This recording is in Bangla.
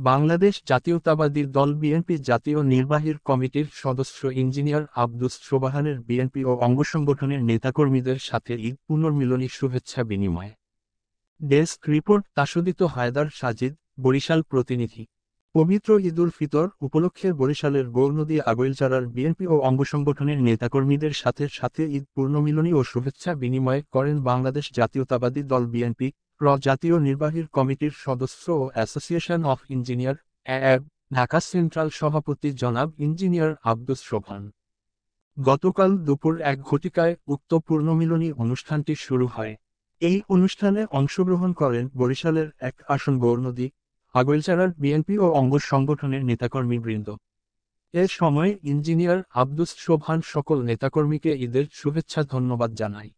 বাংলাদেশ জাতীয়তাবাদী দল বিএনপি জাতীয় নির্বাহী কমিটির সদস্য ইঞ্জিনিয়ার আব্দুস সোবহানের বিএনপি ও অঙ্গসংগঠনের নেতাকর্মীদের সাথে ঈদ পুনর্মিলনী শুভেচ্ছা বিনিময়। ডেস্ক রিপোর্ট তাসদিত হায়দার সাজিদ, বরিশাল প্রতিনিধি। পবিত্র ঈদুল ফিতর উপলক্ষে বরিশালের গৌরনদী আগৈলচারার বিএনপি ও অঙ্গসংগঠনের নেতাকর্মীদের সাথে ঈদ পুনর্মিলনী ও শুভেচ্ছা বিনিময় করেন বাংলাদেশ জাতীয়তাবাদী দল বিএনপি জাতীয় নির্বাহী কমিটির সদস্য ও অ্যাসোসিয়েশন অফ ইঞ্জিনিয়ার অ্যাব ঢাকা সেন্ট্রাল সভাপতি জনাব ইঞ্জিনিয়ার আব্দুস সোবহান। গতকাল দুপুর 1 ঘটিকায় উক্ত পুনর্মিলনী অনুষ্ঠানটি শুরু হয়। এই অনুষ্ঠানে অংশগ্রহণ করেন বরিশালের 1 আসন গৌরনদী আগৈলচারার বিএনপি ও অঙ্গ সংগঠনের নেতাকর্মীবৃন্দ। এ সময় ইঞ্জিনিয়ার আব্দুস সোবহান সকল নেতাকর্মীকে ঈদের শুভেচ্ছা ধন্যবাদ জানায়।